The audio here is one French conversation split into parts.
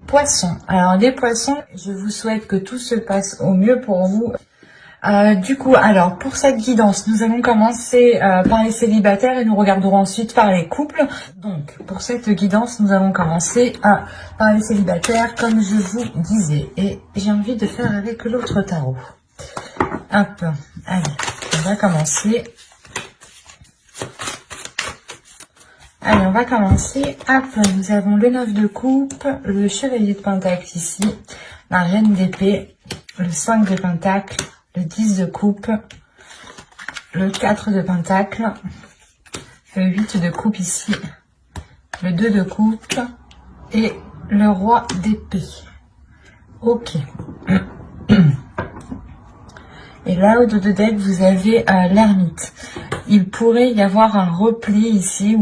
Poissons. Alors les poissons, je vous souhaite que tout se passe au mieux pour vous. Du coup, alors pour cette guidance, nous allons commencer par les célibataires et nous regarderons ensuite par les couples. Donc pour cette guidance, nous allons commencer par les célibataires, comme je vous disais. Et j'ai envie de faire avec l'autre tarot. Hop, allez, on va commencer. Allez, on va commencer. Hop, nous avons le 9 de coupe, le chevalier de pentacle ici, la reine d'épée, le 5 de pentacle, le 10 de coupe, le 4 de pentacle, le 8 de coupe ici, le 2 de coupe et le roi d'épée. Ok. Et là, au dos de deck, vous avez l'ermite. Il pourrait y avoir un repli ici,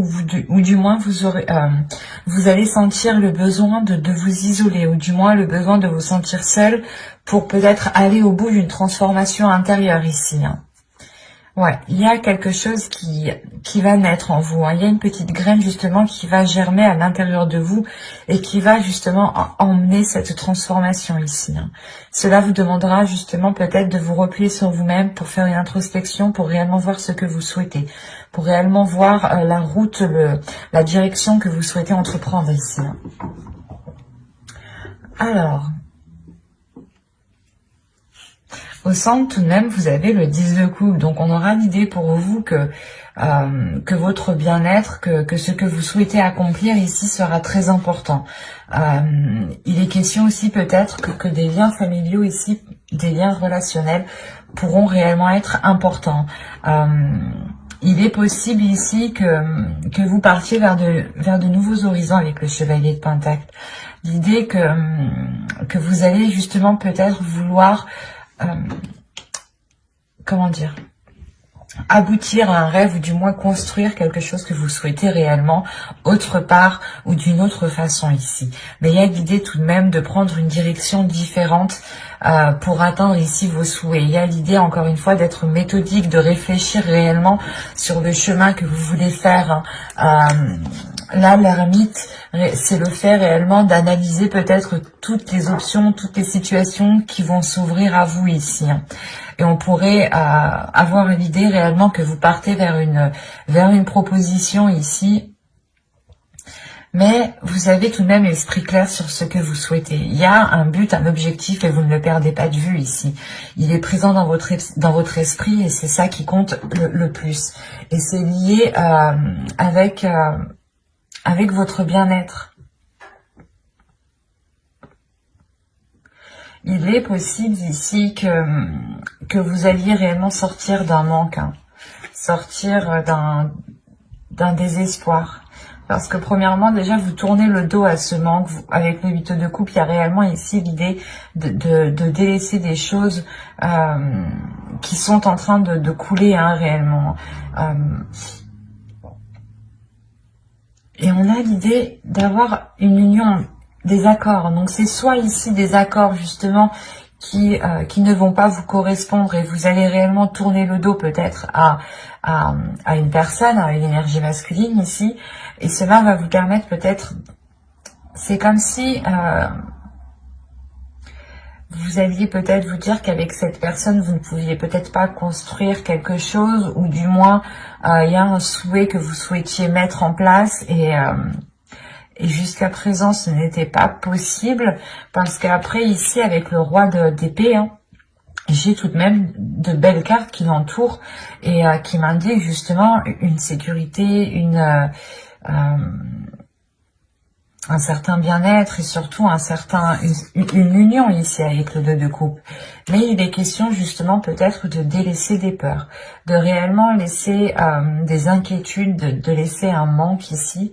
ou du moins vous allez sentir le besoin de vous isoler, ou du moins le besoin de vous sentir seul pour peut-être aller au bout d'une transformation intérieure ici. Hein. Ouais, il y a quelque chose qui va naître en vous. Hein. Il y a une petite graine justement qui va germer à l'intérieur de vous et qui va justement emmener cette transformation ici. Hein. Cela vous demandera justement peut-être de vous replier sur vous-même pour faire une introspection, pour réellement voir ce que vous souhaitez, pour réellement voir la route, la direction que vous souhaitez entreprendre ici. Hein. Alors, au centre, tout de même, vous avez le 10 de coupe. Donc, on aura l'idée pour vous que votre bien-être, que ce que vous souhaitez accomplir ici sera très important. Il est question aussi peut-être que des liens familiaux ici, des liens relationnels, pourront réellement être importants. Il est possible ici que vous partiez vers de nouveaux horizons avec le chevalier de pentacle. L'idée que vous allez justement peut-être vouloir... comment dire, aboutir à un rêve ou du moins construire quelque chose que vous souhaitez réellement autre part ou d'une autre façon ici. Mais il y a l'idée tout de même de prendre une direction différente pour atteindre ici vos souhaits. Il y a l'idée encore une fois d'être méthodique, de réfléchir réellement sur le chemin que vous voulez faire. Là, l'ermite, c'est le fait réellement d'analyser peut-être toutes les options, toutes les situations qui vont s'ouvrir à vous ici. Et on pourrait avoir l'idée réellement que vous partez vers une proposition ici. Mais vous avez tout de même l'esprit clair sur ce que vous souhaitez. Il y a un but, un objectif et vous ne le perdez pas de vue ici. Il est présent dans votre esprit et c'est ça qui compte le plus. Et c'est lié avec votre bien-être. Il est possible ici que vous alliez réellement sortir d'un manque, hein, sortir d'un désespoir. Parce que premièrement, déjà, vous tournez le dos à ce manque. Avec le 8 de coupe, il y a réellement ici l'idée de délaisser des choses qui sont en train de couler hein, réellement. Et on a l'idée d'avoir une union, des accords. Donc c'est soit ici des accords justement qui ne vont pas vous correspondre et vous allez réellement tourner le dos peut-être à une personne, à une énergie masculine ici. Et cela va vous permettre peut-être, c'est comme si vous alliez peut-être vous dire qu'avec cette personne, vous ne pouviez peut-être pas construire quelque chose, ou du moins, il y a un souhait que vous souhaitiez mettre en place, et jusqu'à présent, ce n'était pas possible, parce qu'après, ici, avec le roi d'épée, hein, j'ai tout de même de belles cartes qui l'entourent, et qui m'indiquent justement une sécurité, un certain bien-être et surtout une union ici avec le 2 de coupe. Mais il est question justement peut-être de délaisser des peurs, de réellement laisser des inquiétudes, de laisser un manque ici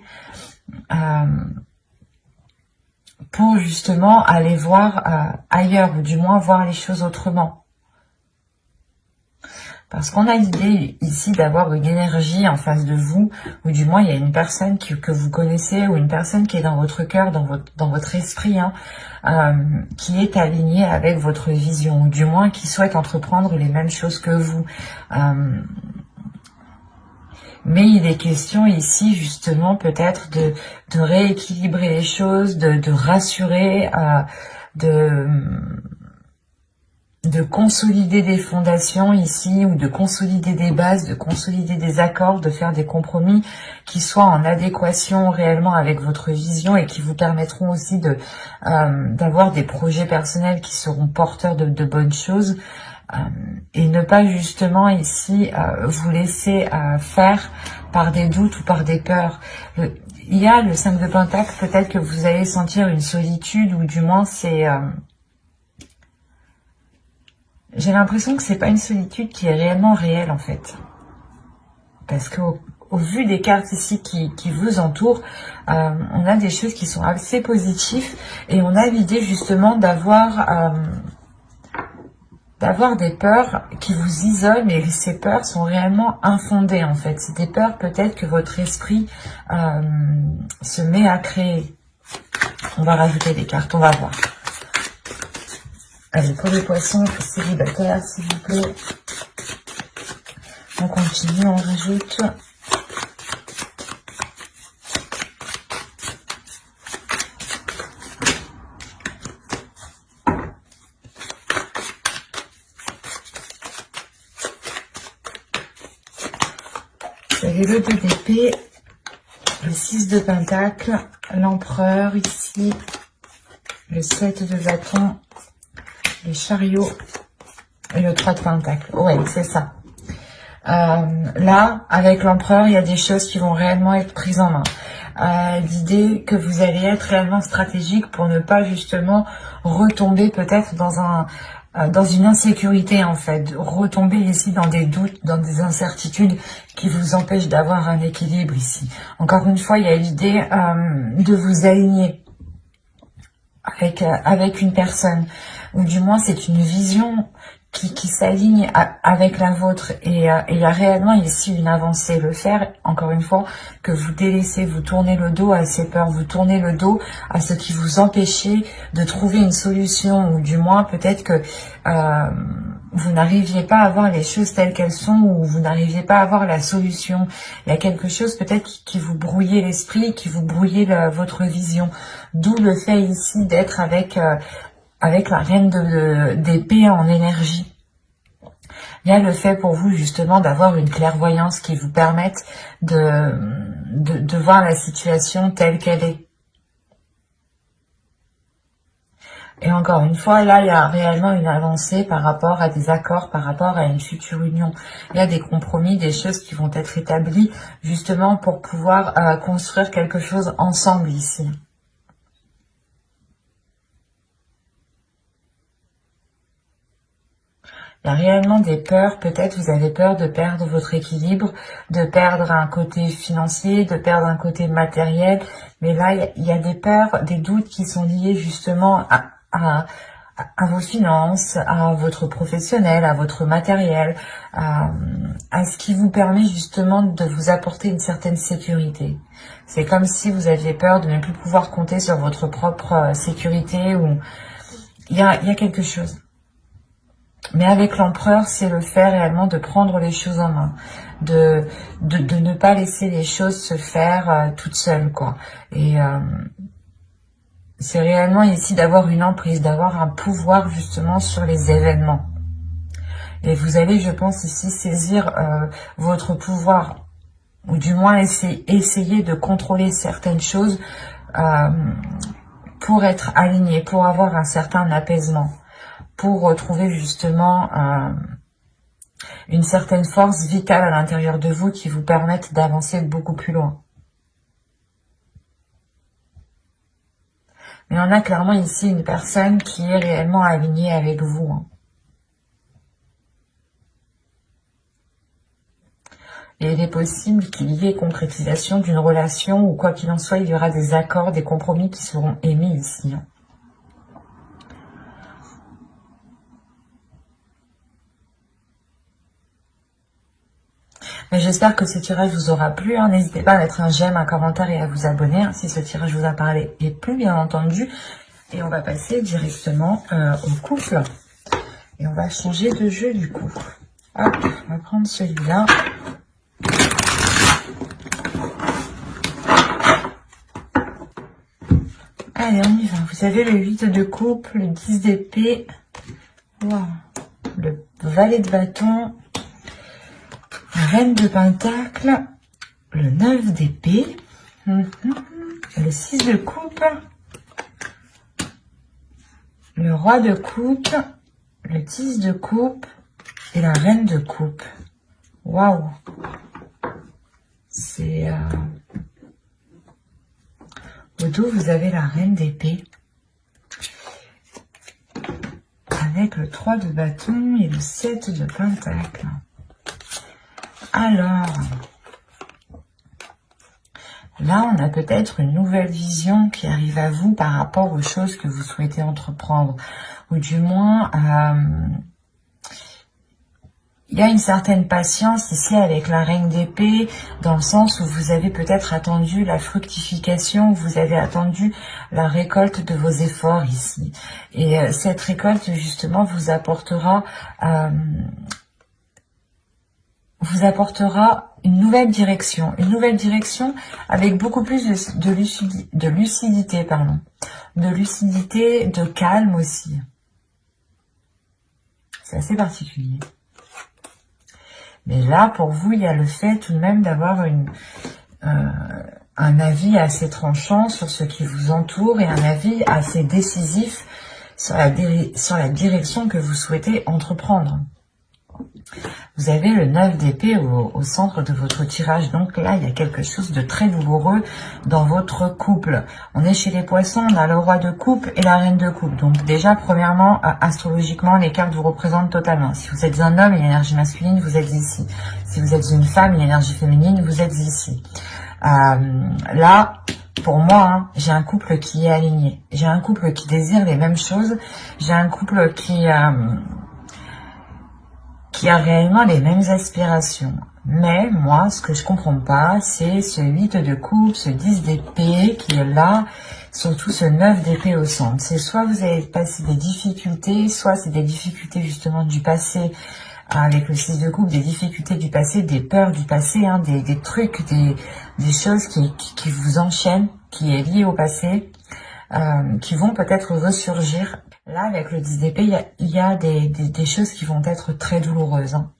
pour justement aller voir ailleurs ou du moins voir les choses autrement. Parce qu'on a l'idée ici d'avoir une énergie en face de vous, ou du moins il y a une personne que vous connaissez, ou une personne qui est dans votre cœur, dans votre esprit, hein, qui est alignée avec votre vision, ou du moins qui souhaite entreprendre les mêmes choses que vous. Mais il est question ici justement peut-être de rééquilibrer les choses, de rassurer, de consolider des fondations ici, ou de consolider des bases, de consolider des accords, de faire des compromis qui soient en adéquation réellement avec votre vision et qui vous permettront aussi d'avoir des projets personnels qui seront porteurs de bonnes choses, et ne pas justement ici vous laisser faire par des doutes ou par des peurs. Il y a le 5 de Pentacle, peut-être que vous allez sentir une solitude, ou du moins c'est... j'ai l'impression que c'est pas une solitude qui est réellement réelle en fait. Parce qu'au vu des cartes ici qui vous entourent, on a des choses qui sont assez positives, et on a l'idée justement d'avoir des peurs qui vous isolent, mais ces peurs sont réellement infondées en fait. C'est des peurs peut-être que votre esprit se met à créer. On va rajouter des cartes, on va voir. Allez, pour les poissons célibataires, s'il vous plaît. On continue, on rajoute. Vous avez le 2 d'épée, le 6 de Pentacle, l'empereur ici, le 7 de bâton, les chariots et le 3 de Pentacle. Ouais, c'est ça. Là, avec l'empereur, il y a des choses qui vont réellement être prises en main. L'idée que vous allez être réellement stratégique pour ne pas justement retomber peut-être dans une insécurité en fait, retomber ici dans des doutes, dans des incertitudes qui vous empêchent d'avoir un équilibre ici. Encore une fois, il y a l'idée de vous aligner avec une personne, ou du moins c'est une vision qui s'aligne avec la vôtre, et il y a réellement ici une avancée. Le faire, encore une fois, que vous délaissez, vous tournez le dos à ces peurs, vous tournez le dos à ce qui vous empêchait de trouver une solution, ou du moins peut-être que vous n'arriviez pas à voir les choses telles qu'elles sont, ou vous n'arriviez pas à voir la solution. Il y a quelque chose peut-être qui vous brouillait l'esprit, qui vous brouillait votre vision. D'où le fait ici d'être avec la reine d'épée en énergie. Il y a le fait pour vous justement d'avoir une clairvoyance qui vous permette de voir la situation telle qu'elle est. Et encore une fois, là, il y a réellement une avancée par rapport à des accords, par rapport à une future union. Il y a des compromis, des choses qui vont être établies justement pour pouvoir construire quelque chose ensemble ici. Il y a réellement des peurs, peut-être vous avez peur de perdre votre équilibre, de perdre un côté financier, de perdre un côté matériel, mais là il y a des peurs, des doutes qui sont liés justement à vos finances, à votre professionnel, à votre matériel, à ce qui vous permet justement de vous apporter une certaine sécurité. C'est comme si vous aviez peur de ne plus pouvoir compter sur votre propre sécurité, ou il y a quelque chose. Mais avec l'empereur, c'est le fait réellement de prendre les choses en main, de ne pas laisser les choses se faire toutes seules, quoi. Et c'est réellement ici d'avoir une emprise, d'avoir un pouvoir justement sur les événements. Et vous allez, je pense, ici saisir votre pouvoir, ou du moins essayer de contrôler certaines choses pour être aligné, pour avoir un certain apaisement, pour retrouver justement une certaine force vitale à l'intérieur de vous qui vous permette d'avancer beaucoup plus loin. Mais on a clairement ici une personne qui est réellement alignée avec vous, hein. Et il est possible qu'il y ait concrétisation d'une relation, ou quoi qu'il en soit, il y aura des accords, des compromis qui seront émis ici, hein. J'espère que ce tirage vous aura plu, hein. N'hésitez pas à mettre un j'aime, un commentaire et à vous abonner, hein, si ce tirage vous a parlé et plu, bien entendu. Et on va passer directement au couple. Et on va changer de jeu du coup. Hop, on va prendre celui-là. Allez, on y va. Vous avez le 8 de coupe, le 10 d'épée, wow. Le valet de bâton, la reine de pentacle, le 9 d'épée, le 6 de coupe, le roi de coupe, le 10 de coupe et la reine de coupe. Waouh! C'est... Au dos, vous avez la reine d'épée. Avec le 3 de bâton et le 7 de pentacle. Alors, là, on a peut-être une nouvelle vision qui arrive à vous par rapport aux choses que vous souhaitez entreprendre. Ou du moins, il y a une certaine patience ici avec la reine d'épée, dans le sens où vous avez peut-être attendu la fructification, vous avez attendu la récolte de vos efforts ici. Et cette récolte, justement, vous apportera une nouvelle direction avec beaucoup plus de lucidité, de calme aussi. C'est assez particulier. Mais là, pour vous, il y a le fait tout de même d'avoir un avis assez tranchant sur ce qui vous entoure et un avis assez décisif sur la direction que vous souhaitez entreprendre. Vous avez le 9 d'épée au centre de votre tirage. Donc là, il y a quelque chose de très douloureux dans votre couple. On est chez les poissons, on a le roi de coupe et la reine de coupe. Donc déjà, premièrement, astrologiquement, les cartes vous représentent totalement. Si vous êtes un homme, une énergie masculine, vous êtes ici. Si vous êtes une femme, une énergie féminine, vous êtes ici. Là, pour moi, j'ai un couple qui est aligné. J'ai un couple qui désire les mêmes choses. J'ai un couple qui a réellement les mêmes aspirations. Mais moi, ce que je comprends pas, c'est ce 8 de coupe, ce 10 d'épée qui est là, surtout ce 9 d'épée au centre. C'est soit vous avez passé des difficultés, soit c'est des difficultés justement du passé, avec le 6 de coupe, des difficultés du passé, des peurs du passé, hein, des trucs, des choses qui vous enchaînent, qui est lié au passé, qui vont peut-être ressurgir. Là, avec le 10 d'épée, il y a des choses qui vont être très douloureuses. Hein.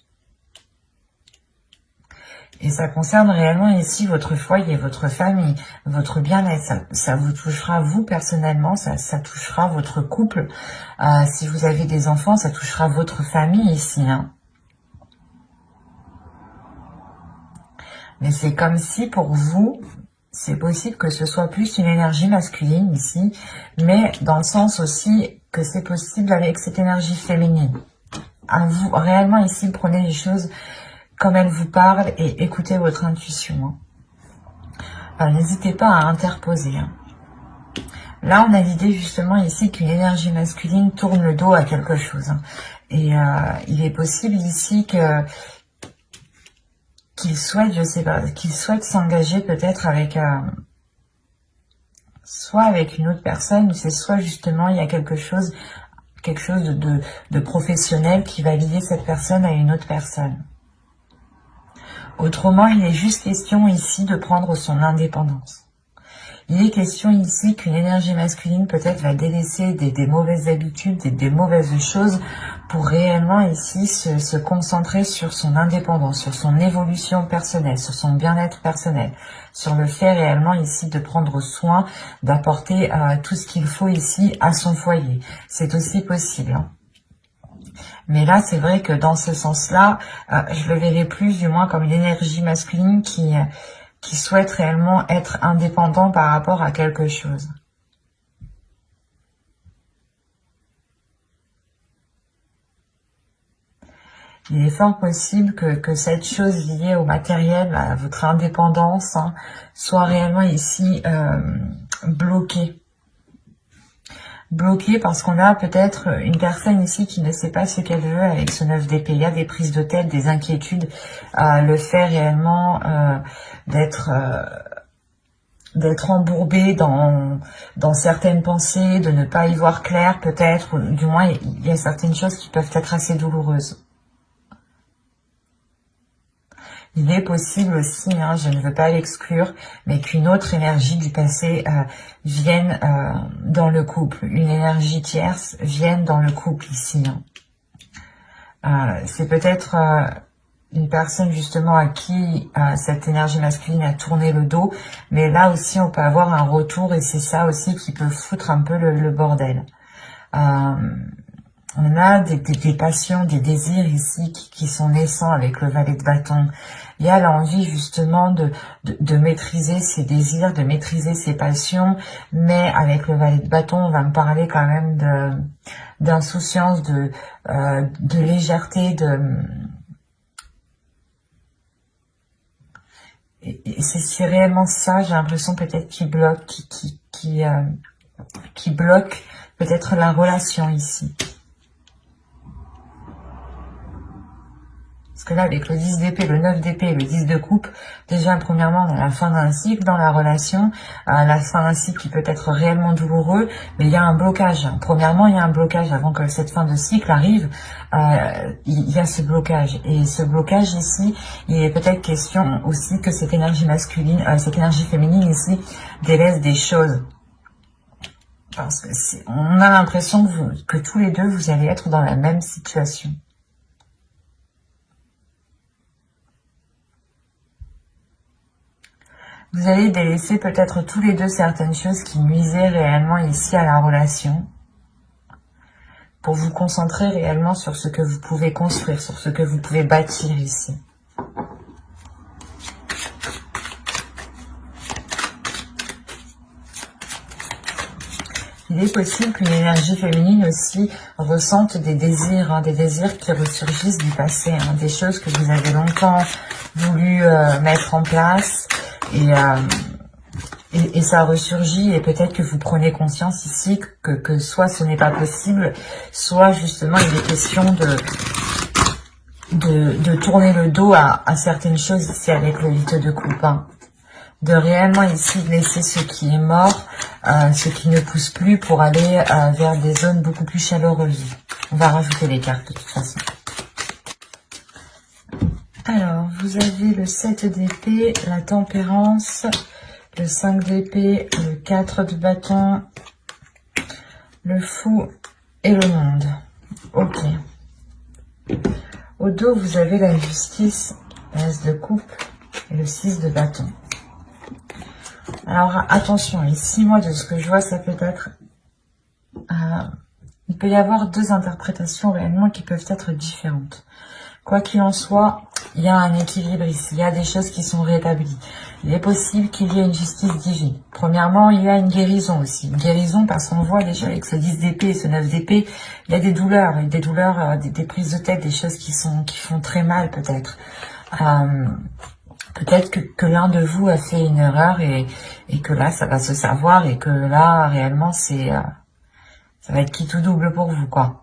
Et ça concerne réellement ici votre foyer, votre famille, votre bien-être. Ça vous touchera vous personnellement, ça touchera votre couple. Si vous avez des enfants, ça touchera votre famille ici. Hein. Mais c'est comme si pour vous... C'est possible que ce soit plus une énergie masculine ici, mais dans le sens aussi que c'est possible avec cette énergie féminine. À vous, réellement ici, prenez les choses comme elles vous parlent et écoutez votre intuition. N'hésitez pas à interposer. Hein. Là, on a l'idée justement ici qu'une énergie masculine tourne le dos à quelque chose. Hein. Et il est possible ici qu'il souhaite, je sais pas, qu'il souhaite s'engager peut-être avec soit avec une autre personne, ou c'est soit justement il y a quelque chose de professionnel qui va lier cette personne à une autre personne. Autrement, il est juste question ici de prendre son indépendance. Il est question ici qu'une énergie masculine peut-être va délaisser des mauvaises habitudes, des mauvaises choses pour réellement ici se concentrer sur son indépendance, sur son évolution personnelle, sur son bien-être personnel, sur le fait réellement ici de prendre soin, d'apporter tout ce qu'il faut ici à son foyer. C'est aussi possible. Hein. Mais là, c'est vrai que dans ce sens-là, je le verrai plus du moins comme une énergie masculine qui souhaite réellement être indépendant par rapport à quelque chose. Il est fort possible que cette chose liée au matériel, à votre indépendance, hein, soit réellement ici bloquée. Bloquée parce qu'on a peut-être une personne ici qui ne sait pas ce qu'elle veut avec ce 9 d'épée. Il y a des prises de tête, des inquiétudes, le fait réellement d'être embourbé dans certaines pensées, de ne pas y voir clair peut-être, ou du moins il y a certaines choses qui peuvent être assez douloureuses. Il est possible aussi, hein, je ne veux pas l'exclure, mais qu'une autre énergie du passé vienne dans le couple, une énergie tierce vienne dans le couple ici. Hein. C'est peut-être une personne justement à qui cette énergie masculine a tourné le dos, mais là aussi on peut avoir un retour et c'est ça aussi qui peut foutre un peu le bordel. On a des passions, des désirs ici qui sont naissants avec le valet de bâton. Il y a l'envie justement de maîtriser ses désirs, de maîtriser ses passions, mais avec le valet de bâton, on va me parler quand même d'insouciance, de légèreté, et c'est réellement ça, j'ai l'impression peut-être qui bloque, qui bloque peut-être la relation ici. Parce que là, avec le 10 d'épée, le 9 d'épée et le 10 de coupe, déjà, premièrement, on a la fin d'un cycle dans la relation, la fin d'un cycle qui peut être réellement douloureux, mais il y a un blocage. Premièrement, il y a un blocage avant que cette fin de cycle arrive, il y a ce blocage. Et ce blocage ici, il est peut-être question aussi que cette énergie masculine, cette énergie féminine ici, délaisse des choses. Parce que on a l'impression que tous les deux, vous allez être dans la même situation. Vous allez délaisser peut-être tous les deux certaines choses qui nuisaient réellement ici à la relation pour vous concentrer réellement sur ce que vous pouvez construire, sur ce que vous pouvez bâtir ici. Il est possible qu'une énergie féminine aussi ressente des désirs qui ressurgissent du passé, hein, des choses que vous avez longtemps voulu mettre en place. Et ça ressurgit et peut-être que vous prenez conscience ici que soit ce n'est pas possible, soit justement il est question de tourner le dos à certaines choses ici avec le 8 de coupe. Hein. De réellement ici laisser ce qui est mort, ce qui ne pousse plus pour aller vers des zones beaucoup plus chaleureuses. On va rajouter les cartes de toute façon. Alors, vous avez le 7 d'épée, la tempérance, le 5 d'épée, le 4 de bâton, le fou et le monde. Ok. Au dos, vous avez la justice, l'as de coupe et le 6 de bâton. Alors, attention, ici, moi, de ce que je vois, ça peut être... il peut y avoir deux interprétations réellement qui peuvent être différentes. Quoi qu'il en soit, il y a un équilibre ici, il y a des choses qui sont rétablies. Il est possible qu'il y ait une justice divine. Premièrement, il y a une guérison aussi. Une guérison parce qu'on voit déjà avec ce 10 d'épée et ce 9 d'épée, il y a des douleurs, des prises de tête, des choses qui font très mal peut-être. Peut-être que l'un de vous a fait une erreur et que là, ça va se savoir et que là, réellement, ça va être qui tout double pour vous, quoi.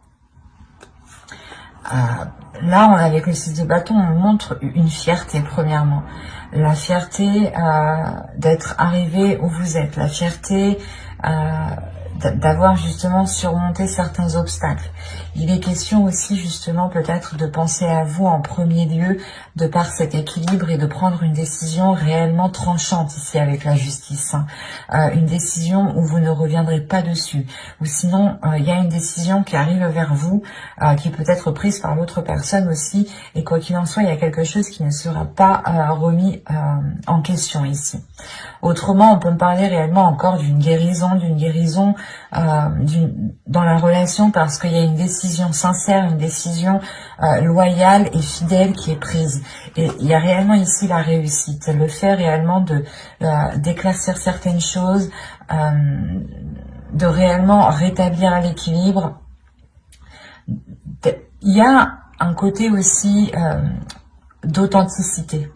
Là, avec le 6 de bâton, on montre une fierté, premièrement. La fierté d'être arrivé où vous êtes. La fierté d'avoir justement surmonté certains obstacles. Il est question aussi justement peut-être de penser à vous en premier lieu de par cet équilibre et de prendre une décision réellement tranchante ici avec la justice. Une décision où vous ne reviendrez pas dessus. Ou sinon, il y a une décision qui arrive vers vous, qui peut être prise par l'autre personne aussi. Et quoi qu'il en soit, il y a quelque chose qui ne sera pas remis en question ici. Autrement, on peut me parler réellement encore d'une guérison dans la relation parce qu'il y a une décision sincère, une décision loyale et fidèle qui est prise. Et il y a réellement ici la réussite, le fait réellement d'éclaircir certaines choses, de réellement rétablir l'équilibre. Il y a un côté aussi d'authenticité.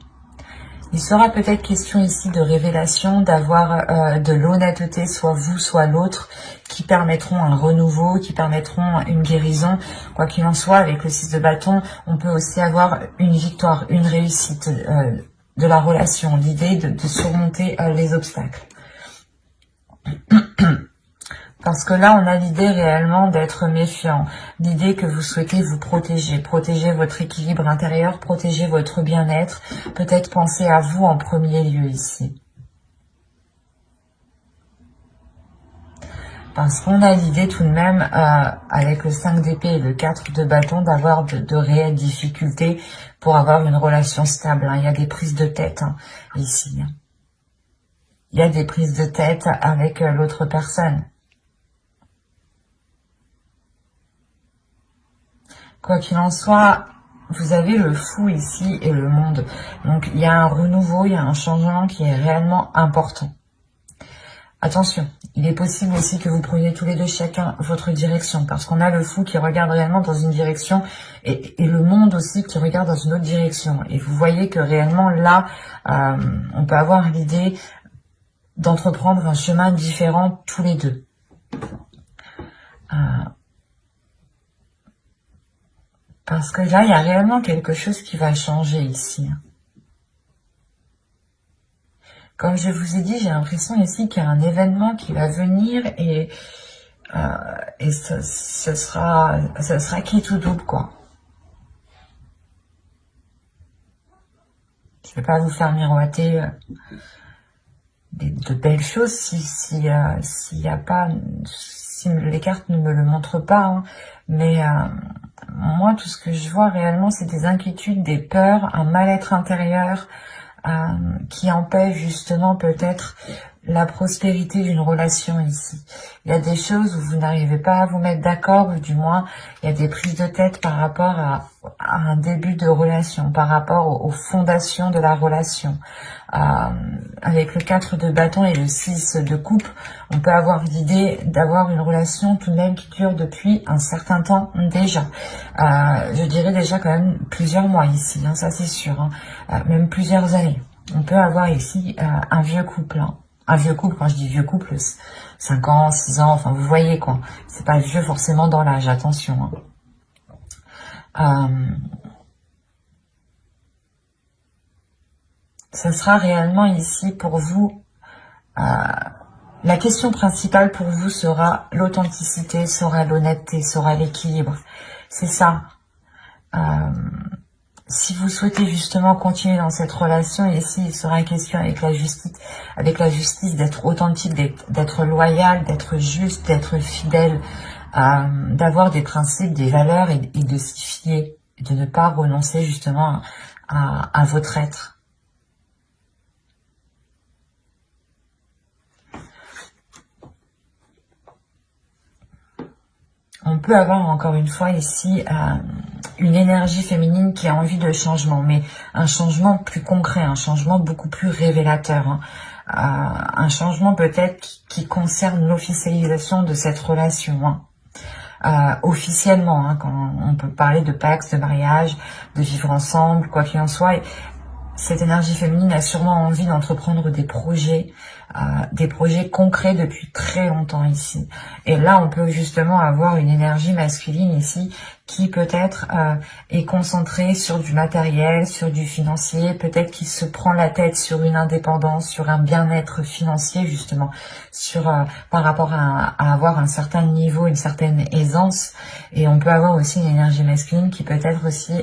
Il sera peut-être question ici de révélation, d'avoir de l'honnêteté, soit vous, soit l'autre, qui permettront un renouveau, qui permettront une guérison. Quoi qu'il en soit, avec le 6 de bâton, on peut aussi avoir une victoire, une réussite de la relation, l'idée de surmonter les obstacles. Parce que là, on a l'idée réellement d'être méfiant, l'idée que vous souhaitez vous protéger, protéger votre équilibre intérieur, protéger votre bien-être, peut-être penser à vous en premier lieu ici. Parce qu'on a l'idée tout de même, avec le 5 d'épée et le 4 de bâton, d'avoir de réelles difficultés pour avoir une relation stable. Il y a des prises de tête ici. Il y a des prises de tête avec l'autre personne. Quoi qu'il en soit, vous avez le fou ici et le monde. Donc, il y a un renouveau, il y a un changement qui est réellement important. Attention, il est possible aussi que vous preniez tous les deux chacun votre direction, parce qu'on a le fou qui regarde réellement dans une direction et le monde aussi qui regarde dans une autre direction. Et vous voyez que réellement là, on peut avoir l'idée d'entreprendre un chemin différent tous les deux. Parce que là, il y a réellement quelque chose qui va changer ici. Comme je vous ai dit, j'ai l'impression ici qu'il y a un événement qui va venir et ce sera quitte ou double, quoi. Je vais pas vous faire miroiter de belles choses s'il y a pas, si les cartes ne me le montrent pas, mais moi, tout ce que je vois réellement, c'est des inquiétudes, des peurs, un mal-être intérieur qui empêche justement peut-être la prospérité d'une relation ici. Il y a des choses où vous n'arrivez pas à vous mettre d'accord, ou du moins, il y a des prises de tête par rapport à un début de relation, par rapport aux fondations de la relation. Avec le 4 de bâton et le 6 de coupe, on peut avoir l'idée d'avoir une relation tout de même qui dure depuis un certain temps déjà. Je dirais déjà quand même plusieurs mois ici, ça c'est sûr, même plusieurs années. On peut avoir ici un vieux couple. Un vieux couple, quand je dis vieux couple, 5 ans, 6 ans, enfin vous voyez quoi. C'est pas vieux forcément dans l'âge, attention. Ça sera réellement ici pour vous, la question principale pour vous sera l'authenticité, sera l'honnêteté, sera l'équilibre. C'est ça. Si vous souhaitez justement continuer dans cette relation, ici il sera question avec la justice d'être authentique, d'être loyal, d'être juste, d'être fidèle, d'avoir des principes, des valeurs et de s'y fier, de ne pas renoncer justement à votre être. On peut avoir encore une fois ici une énergie féminine qui a envie de changement, mais un changement plus concret, un changement beaucoup plus révélateur, un changement peut-être qui concerne l'officialisation de cette relation, officiellement, quand on peut parler de pacte, de mariage, de vivre ensemble, quoi qu'il en soit. Cette énergie féminine a sûrement envie d'entreprendre des projets concrets depuis très longtemps ici. Et là, on peut justement avoir une énergie masculine ici qui peut-être est concentrée sur du matériel, sur du financier, peut-être qu'il se prend la tête sur une indépendance, sur un bien-être financier justement, sur par rapport à avoir un certain niveau, une certaine aisance. Et on peut avoir aussi une énergie masculine qui peut être aussi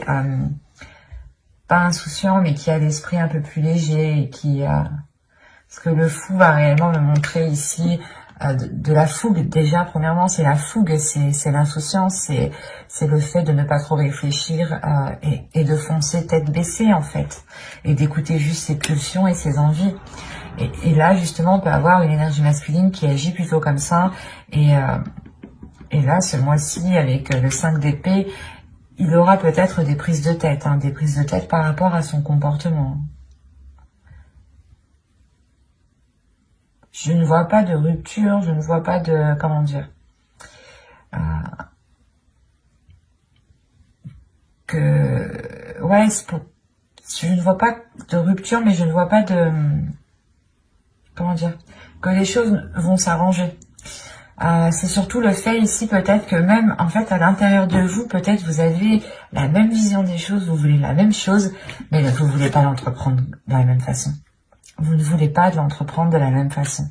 pas insouciant, mais qui a l'esprit un peu plus léger et qui parce que le fou va réellement me montrer ici de la fougue. Déjà, premièrement, c'est la fougue, c'est l'insouciance, c'est le fait de ne pas trop réfléchir et de foncer tête baissée en fait, et d'écouter juste ses pulsions et ses envies. Et là, justement, on peut avoir une énergie masculine qui agit plutôt comme ça. Et là, ce mois-ci, avec le 5 d'épée, il aura peut-être des prises de tête, des prises de tête par rapport à son comportement. Je ne vois pas de rupture, je ne vois pas de... comment dire ouais, je ne vois pas de rupture, mais je ne vois pas de... comment dire, que les choses vont s'arranger. C'est surtout le fait ici peut-être que même en fait à l'intérieur de vous, peut-être vous avez la même vision des choses, vous voulez la même chose, mais vous ne voulez pas l'entreprendre de la même façon. Vous ne voulez pas l'entreprendre de la même façon.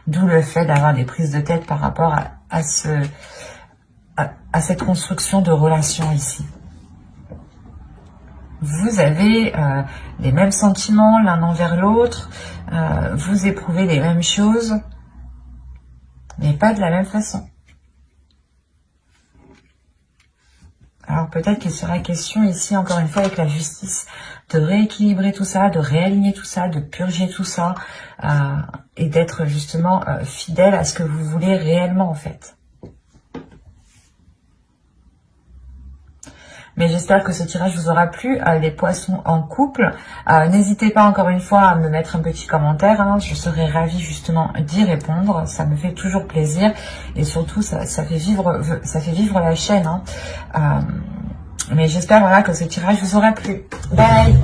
D'où le fait d'avoir des prises de tête par rapport à cette construction de relation ici. Vous avez les mêmes sentiments l'un envers l'autre, vous éprouvez les mêmes choses, mais pas de la même façon. Alors peut-être qu'il sera question ici, encore une fois avec la justice, de rééquilibrer tout ça, de réaligner tout ça, de purger tout ça, et d'être justement fidèle à ce que vous voulez réellement en fait. Mais j'espère que ce tirage vous aura plu, les poissons en couple. N'hésitez pas encore une fois à me mettre un petit commentaire, hein, je serai ravie justement d'y répondre, ça me fait toujours plaisir. Et surtout, ça fait vivre la chaîne. Hein. Mais j'espère voilà, que ce tirage vous aura plu. Bye!